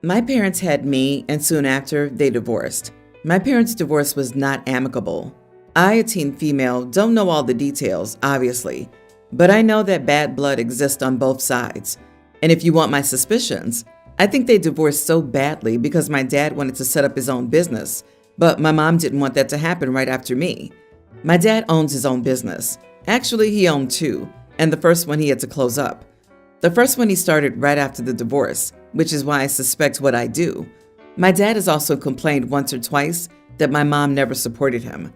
My parents had me, and soon after, they divorced. My parents' divorce was not amicable. I, a teen female, don't know all the details, obviously, but I know that bad blood exists on both sides. And if you want my suspicions, I think they divorced so badly because my dad wanted to set up his own business, but my mom didn't want that to happen right after me. My dad owns his own business. Actually, he owned two, and the first one he had to close up. The first one he started right after the divorce, which is why I suspect what I do. My dad has also complained once or twice that my mom never supported him.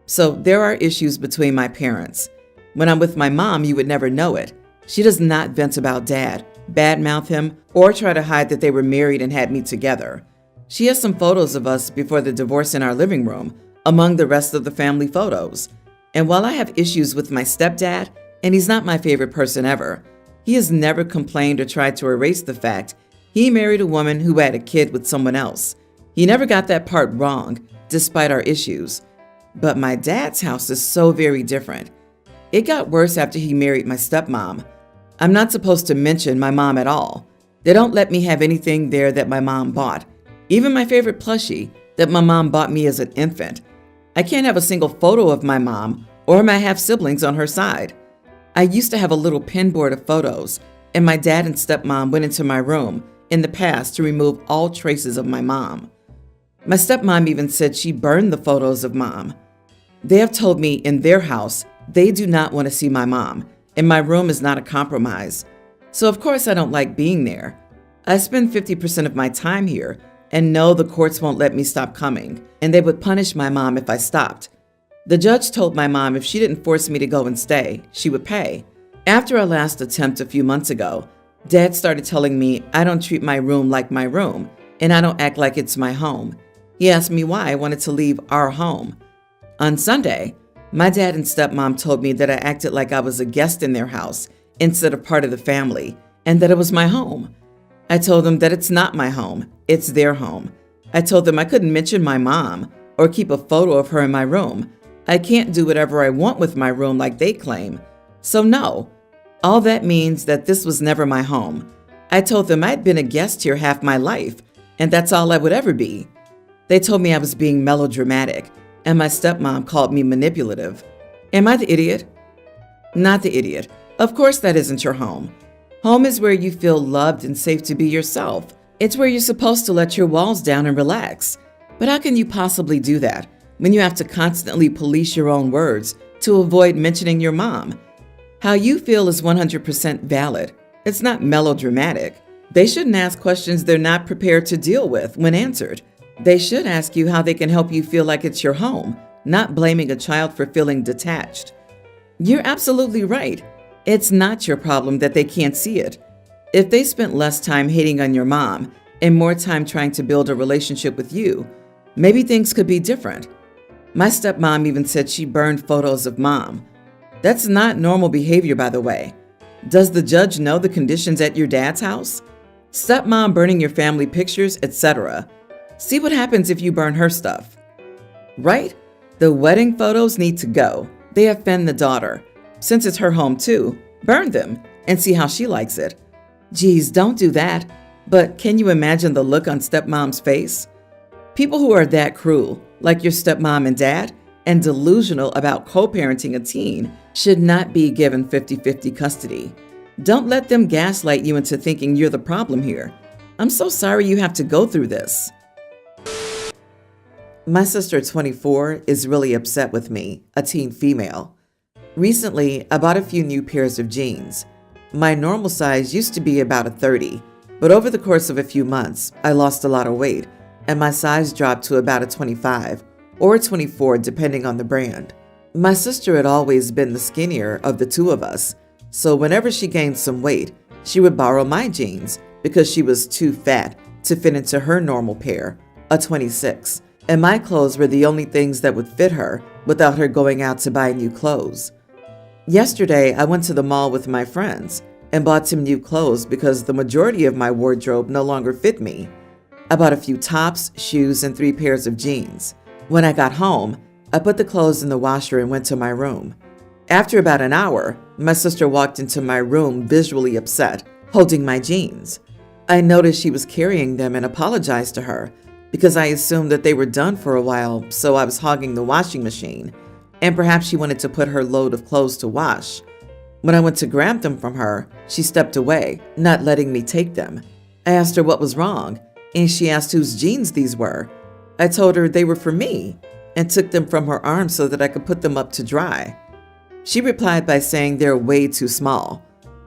So there are issues between my parents. When I'm with my mom, you would never know it. She does not vent about dad, badmouth him, or try to hide that they were married and had me together. She has some photos of us before the divorce in our living room, among the rest of the family photos. And while I have issues with my stepdad, and he's not my favorite person ever, he has never complained or tried to erase the fact he married a woman who had a kid with someone else. He never got that part wrong, despite our issues. But my dad's house is so very different. It got worse after he married my stepmom. I'm not supposed to mention my mom at all. They don't let me have anything there that my mom bought, even my favorite plushie that my mom bought me as an infant. I can't have a single photo of my mom or my half-siblings on her side. I used to have a little pinboard of photos, and my dad and stepmom went into my room in the past to remove all traces of my mom. My stepmom even said she burned the photos of mom. They have told me in their house they do not want to see my mom, and my room is not a compromise. So of course I don't like being there. I spend 50% of my time here and know the courts won't let me stop coming, and they would punish my mom if I stopped. The judge told my mom if she didn't force me to go and stay, she would pay. After our last attempt a few months ago, Dad started telling me I don't treat my room like my room, and I don't act like it's my home. He asked me why I wanted to leave our home. On Sunday, my dad and stepmom told me that I acted like I was a guest in their house instead of part of the family, and that it was my home. I told them that it's not my home, it's their home. I told them I couldn't mention my mom or keep a photo of her in my room. I can't do whatever I want with my room like they claim. So no, all that means that this was never my home. I told them I'd been a guest here half my life, and that's all I would ever be. They told me I was being melodramatic, and my stepmom called me manipulative. Am I the idiot? Not the idiot. Of course that isn't your home. Home is where you feel loved and safe to be yourself. It's where you're supposed to let your walls down and relax. But how can you possibly do that when you have to constantly police your own words to avoid mentioning your mom? How you feel is 100% valid. It's not melodramatic. They shouldn't ask questions they're not prepared to deal with when answered. They should ask you how they can help you feel like it's your home, not blaming a child for feeling detached. You're absolutely right. It's not your problem that they can't see it. If they spent less time hating on your mom and more time trying to build a relationship with you, maybe things could be different. My stepmom even said she burned photos of mom. That's not normal behavior, by the way. Does the judge know the conditions at your dad's house? Stepmom burning your family pictures, etc. See what happens if you burn her stuff. Right? The wedding photos need to go. They offend the daughter. Since it's her home too, burn them and see how she likes it. Geez, don't do that. But can you imagine the look on stepmom's face? People who are that cruel, like your stepmom and dad, and delusional about co-parenting a teen, should not be given 50-50 custody. Don't let them gaslight you into thinking you're the problem here. I'm so sorry you have to go through this. My sister, 24, is really upset with me, a teen female. Recently, I bought a few new pairs of jeans. My normal size used to be about a 30, but over the course of a few months, I lost a lot of weight, and my size dropped to about a 25 or a 24 depending on the brand. My sister had always been the skinnier of the two of us, so whenever she gained some weight, she would borrow my jeans because she was too fat to fit into her normal pair, a 26, and my clothes were the only things that would fit her without her going out to buy new clothes. Yesterday, I went to the mall with my friends and bought some new clothes because the majority of my wardrobe no longer fit me. I bought a few tops, shoes, and 3 pairs of jeans. When I got home, I put the clothes in the washer and went to my room. After about an hour, my sister walked into my room visually upset, holding my jeans. I noticed she was carrying them and apologized to her because I assumed that they were done for a while, so I was hogging the washing machine, and perhaps she wanted to put her load of clothes to wash. When I went to grab them from her, she stepped away, not letting me take them. I asked her what was wrong, and she asked whose jeans these were. I told her they were for me and took them from her arm so that I could put them up to dry. She replied by saying they're way too small.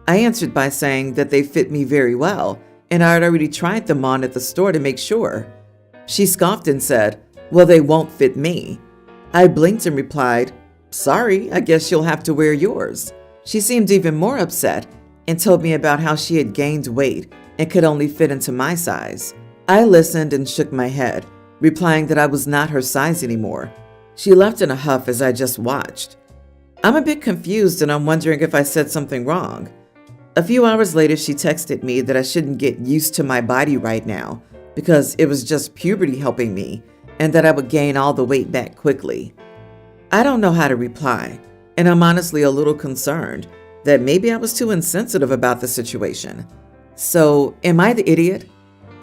I answered by saying that they fit me very well, and I had already tried them on at the store to make sure. She scoffed and said, "Well, they won't fit me." I blinked and replied, "Sorry, I guess you'll have to wear yours." She seemed even more upset and told me about how she had gained weight and could only fit into my size. I listened and shook my head, replying that I was not her size anymore. She left in a huff as I just watched. I'm a bit confused and I'm wondering if I said something wrong. A few hours later, she texted me that I shouldn't get used to my body right now because it was just puberty helping me and that I would gain all the weight back quickly. I don't know how to reply, and I'm honestly a little concerned that maybe I was too insensitive about the situation. So, am I the idiot?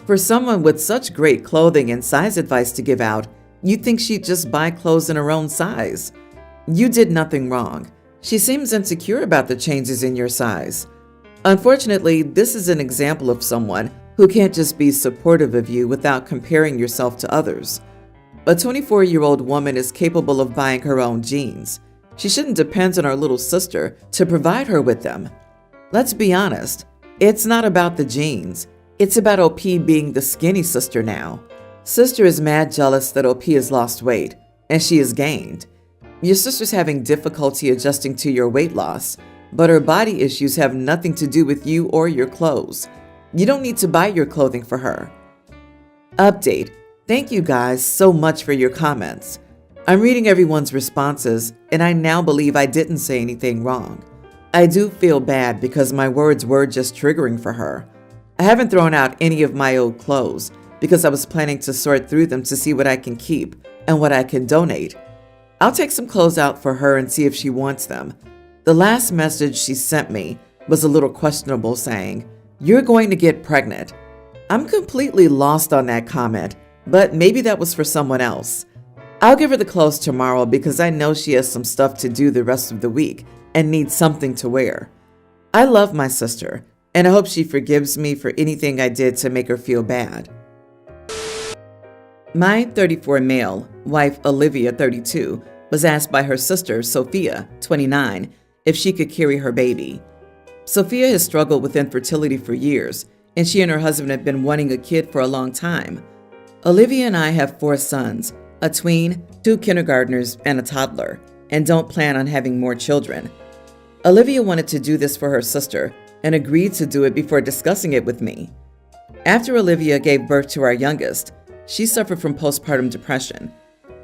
For someone with such great clothing and size advice to give out, you'd think she'd just buy clothes in her own size. You did nothing wrong. She seems insecure about the changes in your size. Unfortunately, this is an example of someone who can't just be supportive of you without comparing yourself to others. A 24-year-old woman is capable of buying her own jeans. She shouldn't depend on her little sister to provide her with them. Let's be honest, it's not about the jeans. It's about OP being the skinny sister now. Sister is mad jealous that OP has lost weight, and she has gained. Your sister's having difficulty adjusting to your weight loss, but her body issues have nothing to do with you or your clothes. You don't need to buy your clothing for her. Update. Thank you guys so much for your comments. I'm reading everyone's responses, and I now believe I didn't say anything wrong. I do feel bad because my words were just triggering for her. I haven't thrown out any of my old clothes because I was planning to sort through them to see what I can keep and what I can donate. I'll take some clothes out for her and see if she wants them. The last message she sent me was a little questionable, saying, "You're going to get pregnant." I'm completely lost on that comment, but maybe that was for someone else. I'll give her the clothes tomorrow because I know she has some stuff to do the rest of the week and needs something to wear. I love my sister, and I hope she forgives me for anything I did to make her feel bad. My 34 male wife, Olivia, 32, was asked by her sister, Sophia, 29, if she could carry her baby. Sophia has struggled with infertility for years, and she and her husband have been wanting a kid for a long time. Olivia and I have 4 sons, a tween, 2 kindergartners, and a toddler, and don't plan on having more children. Olivia wanted to do this for her sister and agreed to do it before discussing it with me. After Olivia gave birth to our youngest, she suffered from postpartum depression.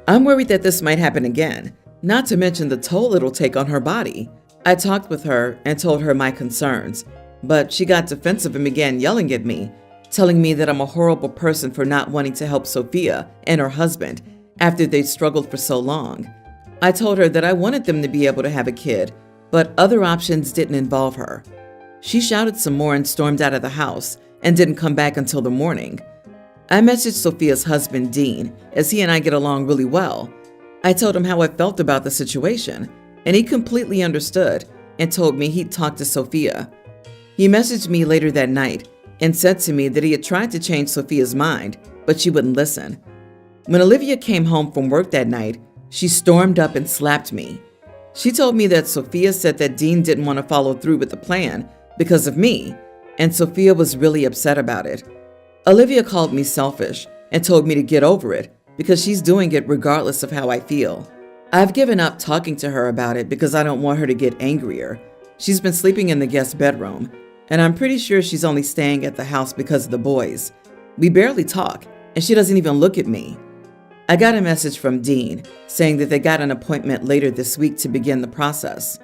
I'm worried that this might happen again, not to mention the toll it'll take on her body. I talked with her and told her my concerns, but she got defensive and began yelling at me, telling me that I'm a horrible person for not wanting to help Sophia and her husband after they'd struggled for so long. I told her that I wanted them to be able to have a kid, but other options didn't involve her. She shouted some more and stormed out of the house and didn't come back until the morning. I messaged Sophia's husband, Dean, as he and I get along really well. I told him how I felt about the situation, and he completely understood and told me he'd talk to Sophia. He messaged me later that night and said to me that he had tried to change Sophia's mind, but she wouldn't listen. When Olivia came home from work that night, she stormed up and slapped me. She told me that Sophia said that Dean didn't want to follow through with the plan because of me, and Sophia was really upset about it. Olivia called me selfish and told me to get over it because she's doing it regardless of how I feel. I've given up talking to her about it because I don't want her to get angrier. She's been sleeping in the guest bedroom, and I'm pretty sure she's only staying at the house because of the boys. We barely talk, and she doesn't even look at me. I got a message from Dean saying that they got an appointment later this week to begin the process.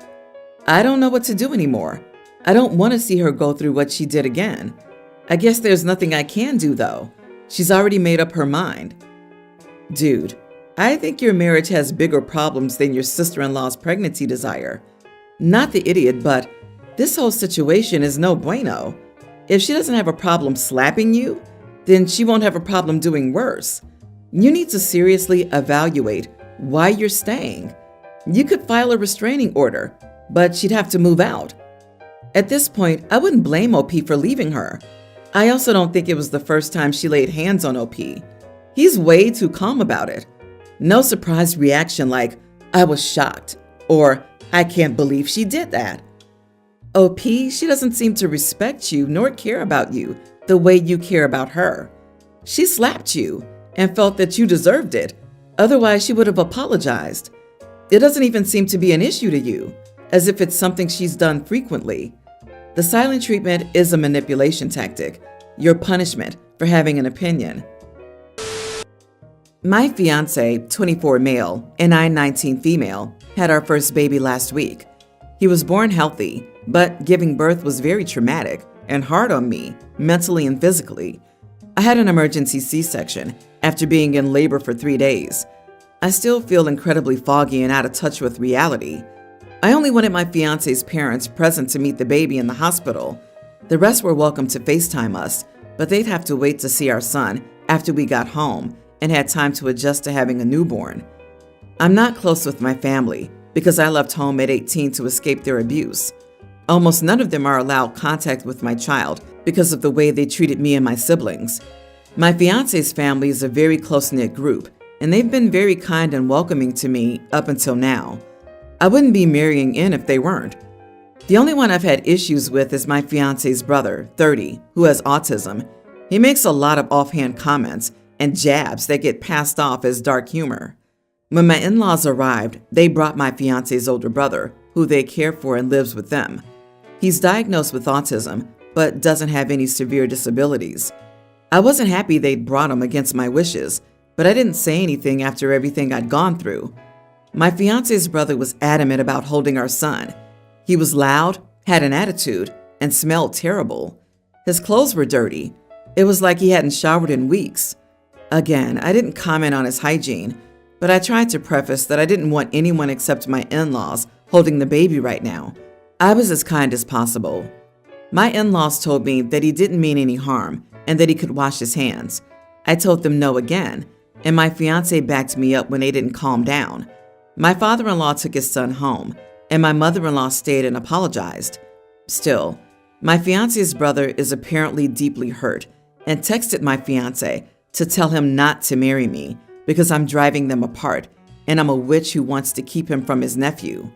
I don't know what to do anymore. I don't want to see her go through what she did again. I guess there's nothing I can do, though. She's already made up her mind. Dude, I think your marriage has bigger problems than your sister-in-law's pregnancy desire. Not the idiot, but this whole situation is no bueno. If she doesn't have a problem slapping you, then she won't have a problem doing worse. You need to seriously evaluate why you're staying. You could file a restraining order, but she'd have to move out. At this point, I wouldn't blame OP for leaving her. I also don't think it was the first time she laid hands on OP. He's way too calm about it. No surprised reaction like, "I was shocked," or "I can't believe she did that." OP, she doesn't seem to respect you nor care about you the way you care about her. She slapped you and felt that you deserved it. Otherwise, she would have apologized. It doesn't even seem to be an issue to you, as if it's something she's done frequently. The silent treatment is a manipulation tactic, your punishment for having an opinion. My fiance, 24 male, and I, 19 female, had our first baby last week. He was born healthy, but giving birth was very traumatic and hard on me, mentally and physically. I had an emergency C-section after being in labor for 3 days. I still feel incredibly foggy and out of touch with reality. I only wanted my fiance's parents present to meet the baby in the hospital. The rest were welcome to FaceTime us, but they'd have to wait to see our son after we got home and had time to adjust to having a newborn. I'm not close with my family because I left home at 18 to escape their abuse. Almost none of them are allowed contact with my child because of the way they treated me and my siblings. My fiance's family is a very close-knit group, and they've been very kind and welcoming to me up until now. I wouldn't be marrying in if they weren't. The only one I've had issues with is my fiance's brother, 30, who has autism. He makes a lot of offhand comments and jabs that get passed off as dark humor. When my in-laws arrived, they brought my fiance's older brother, who they care for and lives with them. He's diagnosed with autism, but doesn't have any severe disabilities. I wasn't happy they'd brought him against my wishes, but I didn't say anything after everything I'd gone through. My fiance's brother was adamant about holding our son. He was loud, had an attitude, and smelled terrible. His clothes were dirty. It was like he hadn't showered in weeks. Again, I didn't comment on his hygiene, but I tried to preface that I didn't want anyone except my in-laws holding the baby right now. I was as kind as possible. My in-laws told me that he didn't mean any harm and that he could wash his hands. I told them no again, and my fiance backed me up when they didn't calm down. My father-in-law took his son home, and my mother-in-law stayed and apologized. Still, my fiance's brother is apparently deeply hurt and texted my fiance to tell him not to marry me because I'm driving them apart and I'm a witch who wants to keep him from his nephew.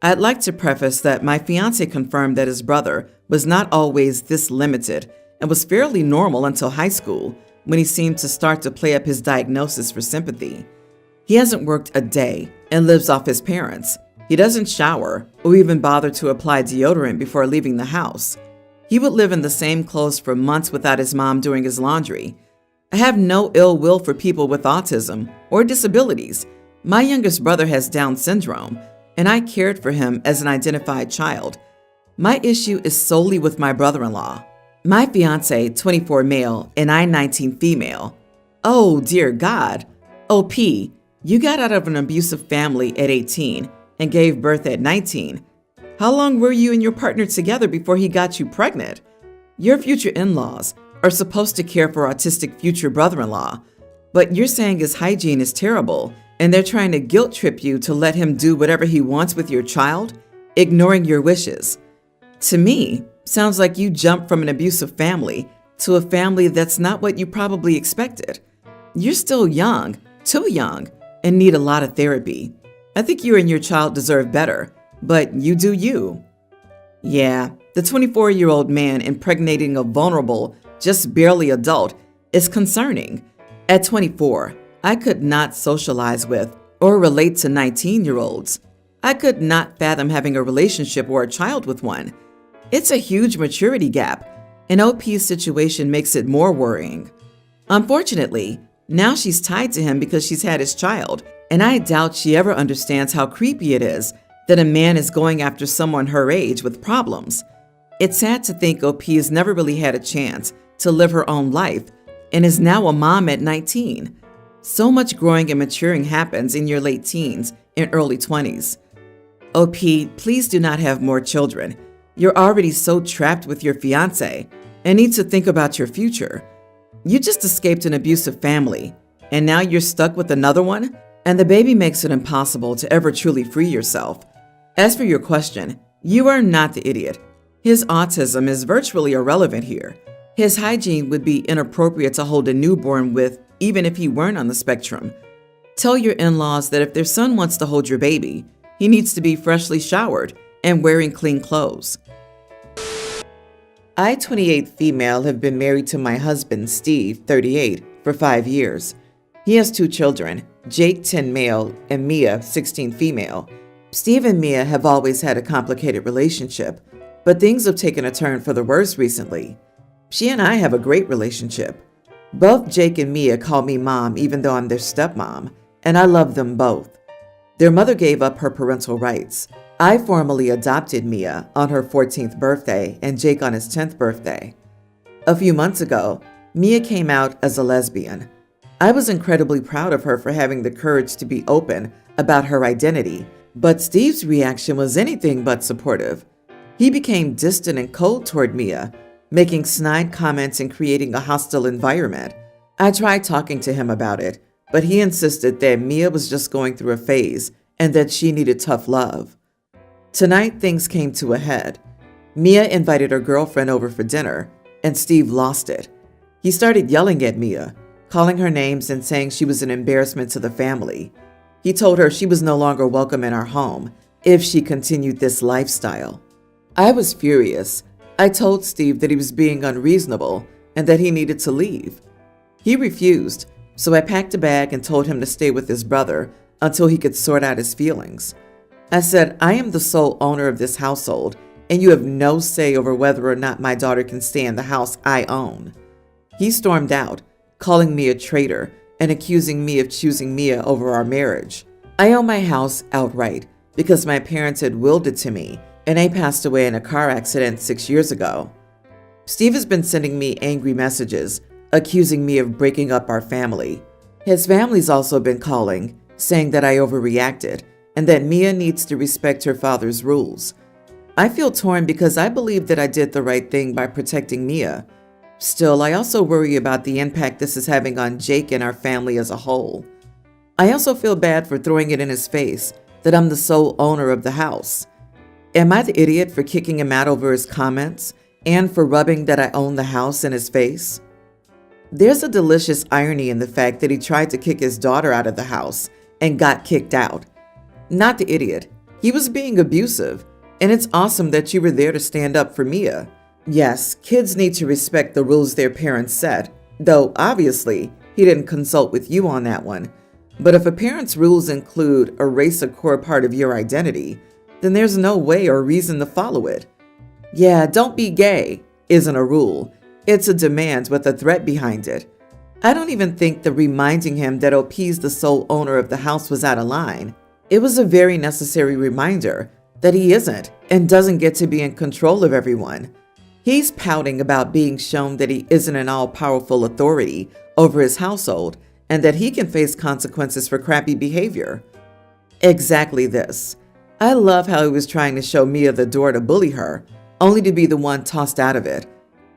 I'd like to preface that my fiance confirmed that his brother was not always this limited and was fairly normal until high school, when he seemed to start to play up his diagnosis for sympathy. He hasn't worked a day and lives off his parents. He doesn't shower or even bother to apply deodorant before leaving the house. He would live in the same clothes for months without his mom doing his laundry. I have no ill will for people with autism or disabilities. My youngest brother has Down syndrome, and I cared for him as an identified child. My issue is solely with my brother-in-law. My fiance, 24 male, and I, 19 female. Oh, dear God. OP, you got out of an abusive family at 18 and gave birth at 19. How long were you and your partner together before he got you pregnant? Your future in-laws are supposed to care for autistic future brother-in-law, but you're saying his hygiene is terrible and they're trying to guilt trip you to let him do whatever he wants with your child, ignoring your wishes. To me, sounds like you jumped from an abusive family to a family that's not what you probably expected. You're still young, too young, and need a lot of therapy. I think you and your child deserve better, but you do you. Yeah, the 24-year-old man impregnating a vulnerable, just barely adult is concerning. At 24, I could not socialize with or relate to 19-year-olds. I could not fathom having a relationship or a child with one. It's a huge maturity gap, and OP's situation makes it more worrying. Unfortunately, now she's tied to him because she's had his child, and I doubt she ever understands how creepy it is that a man is going after someone her age with problems. It's sad to think OP has never really had a chance to live her own life and is now a mom at 19. So much growing and maturing happens in your late teens and early 20s. OP, please do not have more children. You're already so trapped with your fiance. and need to think about your future. You just escaped an abusive family, and now you're stuck with another one, and the baby makes it impossible to ever truly free yourself. As for your question, you are not the idiot. His autism is virtually irrelevant here. His hygiene would be inappropriate to hold a newborn with, even if he weren't on the spectrum. Tell your in-laws that if their son wants to hold your baby, he needs to be freshly showered and wearing clean clothes. I, 28 female, have been married to my husband, Steve, 38, for 5 years. He has 2 children, Jake, 10 male, and Mia, 16 female. Steve and Mia have always had a complicated relationship, but things have taken a turn for the worse recently. She and I have a great relationship. Both Jake and Mia call me mom even though I'm their stepmom, and I love them both. Their mother gave up her parental rights. I formally adopted Mia on her 14th birthday and Jake on his 10th birthday. A few months ago, Mia came out as a lesbian. I was incredibly proud of her for having the courage to be open about her identity, but Steve's reaction was anything but supportive. He became distant and cold toward Mia, making snide comments and creating a hostile environment. I tried talking to him about it, but he insisted that Mia was just going through a phase and that she needed tough love. Tonight, things came to a head. Mia invited her girlfriend over for dinner, and Steve lost it. He started yelling at Mia, calling her names and saying she was an embarrassment to the family. He told her she was no longer welcome in our home if she continued this lifestyle. I was furious. I told Steve that he was being unreasonable and that he needed to leave. He refused, so I packed a bag and told him to stay with his brother until he could sort out his feelings. I said, I am the sole owner of this household, and you have no say over whether or not my daughter can stay in the house I own. He stormed out, calling me a traitor and accusing me of choosing Mia over our marriage. I own my house outright because my parents had willed it to me, and I passed away in a car accident 6 years ago. Steve has been sending me angry messages, accusing me of breaking up our family. His family's also been calling, saying that I overreacted and that Mia needs to respect her father's rules. I feel torn because I believe that I did the right thing by protecting Mia. Still, I also worry about the impact this is having on Jake and our family as a whole. I also feel bad for throwing it in his face that I'm the sole owner of the house. Am I the idiot for kicking him out over his comments and for rubbing that I own the house in his face? There's a delicious irony in the fact that he tried to kick his daughter out of the house and got kicked out. Not the idiot. He was being abusive, and it's awesome that you were there to stand up for Mia. Yes, kids need to respect the rules their parents set, though obviously he didn't consult with you on that one. But if a parent's rules include erase a core part of your identity, then there's no way or reason to follow it. Yeah, don't be gay isn't a rule. It's a demand with a threat behind it. I don't even think the reminding him that OP's the sole owner of the house was out of line. It was a very necessary reminder that he isn't and doesn't get to be in control of everyone. He's pouting about being shown that he isn't an all-powerful authority over his household and that he can face consequences for crappy behavior. Exactly this. I love how he was trying to show Mia the door to bully her, only to be the one tossed out of it.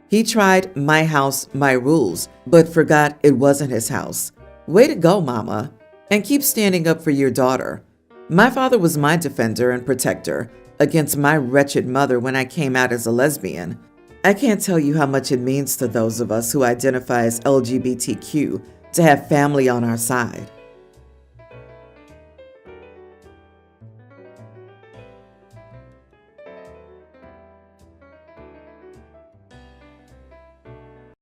He tried my house, my rules, but forgot it wasn't his house. Way to go, Mama, and keep standing up for your daughter. My father was my defender and protector against my wretched mother when I came out as a lesbian. I can't tell you how much it means to those of us who identify as LGBTQ to have family on our side.